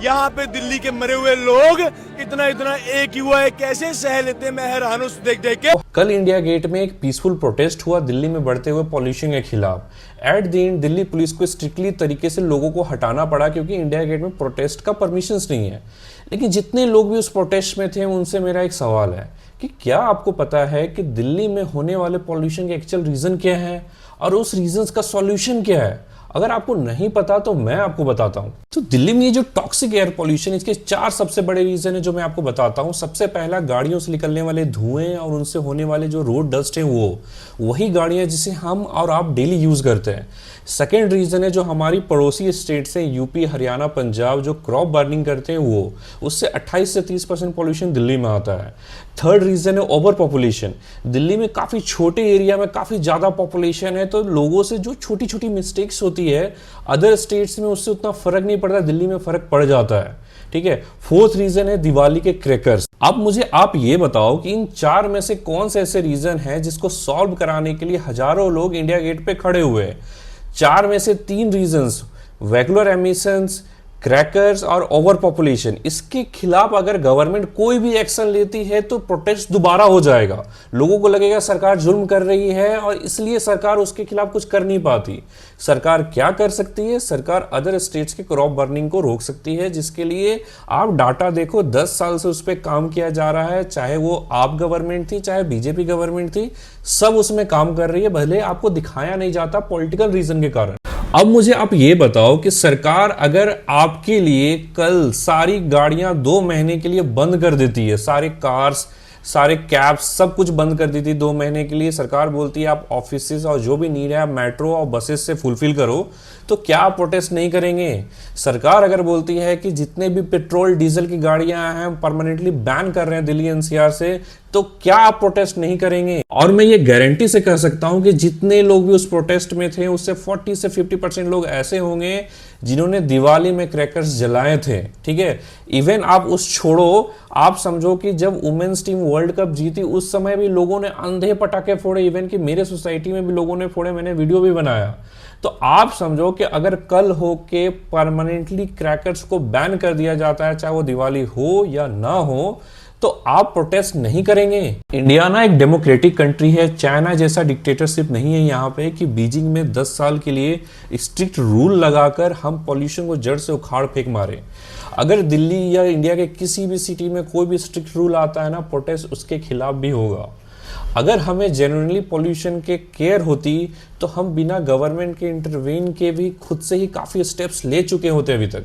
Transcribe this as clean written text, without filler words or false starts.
यहाँ पे दिल्ली के मरे हुए लोग इतना इतना एक हुआ है, कैसे सह लेते हैं, मैं हैरान हूं देख देख के। कल इंडिया गेट में एक पीसफुल प्रोटेस्ट हुआ दिल्ली में बढ़ते हुए पॉल्यूशन के खिलाफ। At the end Delhi police को स्ट्रिक्टली तरीके से लोगों को हटाना पड़ा क्योंकि इंडिया गेट में प्रोटेस्ट का परमिशन नहीं है। लेकिन जितने लोग भी उस प्रोटेस्ट में थे उनसे मेरा एक सवाल है कि क्या आपको पता है कि दिल्ली में होने वाले पॉल्यूशन के एक्चुअल रीजन क्या है और उस रीजन का सॉल्यूशन क्या है? अगर आपको नहीं पता तो मैं आपको बताता हूं। तो दिल्ली में ये जो टॉक्सिक एयर पॉल्यूशन, इसके 4 सबसे बड़े रीजन है जो मैं आपको बताता हूं। सबसे पहला, गाड़ियों से निकलने वाले धुएं और उनसे होने वाले जो रोड डस्ट है, वही गाड़ियां जिसे हम और आप डेली यूज करते हैं। सेकेंड रीजन है जो हमारी पड़ोसी स्टेट से यूपी, हरियाणा, पंजाब जो क्रॉप बर्निंग करते हैं उससे 28 से 30% पॉल्यूशन दिल्ली में आता है। थर्ड रीजन है ओवर पॉपुलेशन। दिल्ली में काफी छोटे एरिया में काफी ज्यादा पॉपुलेशन है, तो लोगों से जो छोटी छोटी मिस्टेक्स होती है अदर स्टेट्स में उससे उतना फर्क नहीं पड़ता, दिल्ली में फर्क पड़ जाता है। ठीक है। फोर्थ रीजन है दिवाली के क्रैकर्स। अब मुझे आप ये बताओ कि इन 4 में से कौन से ऐसे रीजन है जिसको सॉल्व कराने के लिए हजारों लोग इंडिया गेट पे खड़े हुए हैं? 4 में से 3 रीजंस, वेहिकुलर एमिशंस, क्रैकर्स और ओवर पॉपुलेशन, इसके खिलाफ अगर गवर्नमेंट कोई भी एक्शन लेती है तो प्रोटेस्ट दोबारा हो जाएगा। लोगों को लगेगा सरकार जुल्म कर रही है और इसलिए सरकार उसके खिलाफ कुछ कर नहीं पाती। सरकार क्या कर सकती है? सरकार अदर स्टेट्स के क्रॉप बर्निंग को रोक सकती है, जिसके लिए आप डाटा देखो, 10 साल से उस पर काम किया जा रहा है। चाहे वो आप गवर्नमेंट थी, चाहे बीजेपी गवर्नमेंट थी, सब उसमें काम कर रही है, भले आपको दिखाया नहीं जाता पॉलिटिकल रीजन के कारण। अब मुझे आप ये बताओ कि सरकार अगर आपके लिए कल सारी गाड़ियां 2 महीने के लिए बंद कर देती है, सारे कार्स, सारे कैब्स, सब कुछ बंद कर दी थी 2 महीने के लिए। सरकार बोलती है आप ऑफिसेस और जो भी नीड है आप मेट्रो और बसेस से फुलफिल करो, तो क्या आप प्रोटेस्ट नहीं करेंगे? सरकार अगर बोलती है कि जितने भी पेट्रोल डीजल की गाड़ियां हैं परमानेंटली बैन कर रहे हैं दिल्ली एनसीआर से, तो क्या आप प्रोटेस्ट नहीं करेंगे? और मैं ये गारंटी से कह सकता हूं कि जितने लोग भी उस प्रोटेस्ट में थे उससे 40 से 50% लोग ऐसे होंगे जिन्होंने दिवाली में क्रैकर्स जलाए थे। ठीक है। इवन आप उस छोड़ो, आप समझो कि जब वुमेन्स टीम वर्ल्ड कप जीती उस समय भी लोगों ने अंधे पटाखे फोड़े, इवन कि मेरे सोसाइटी में भी लोगों ने फोड़े, मैंने वीडियो भी बनाया। तो आप समझो कि अगर कल हो के परमानेंटली क्रैकर्स को बैन कर दिया जाता है, चाहे वो दिवाली हो या ना हो, तो आप प्रोटेस्ट नहीं करेंगे? इंडिया ना एक डेमोक्रेटिक कंट्री है, चाइना जैसा डिक्टेटरशिप नहीं है यहाँ पे कि बीजिंग में 10 साल के लिए स्ट्रिक्ट रूल लगाकर हम पॉल्यूशन को जड़ से उखाड़ फेंक मारे। अगर दिल्ली या इंडिया के किसी भी सिटी में कोई भी स्ट्रिक्ट रूल आता है ना, प्रोटेस्ट उसके खिलाफ भी होगा। अगर हमें जेन्युइनली पॉल्यूशन के केयर होती तो हम बिना गवर्नमेंट के इंटरवेन के भी खुद से ही काफी स्टेप्स ले चुके होते अभी तक।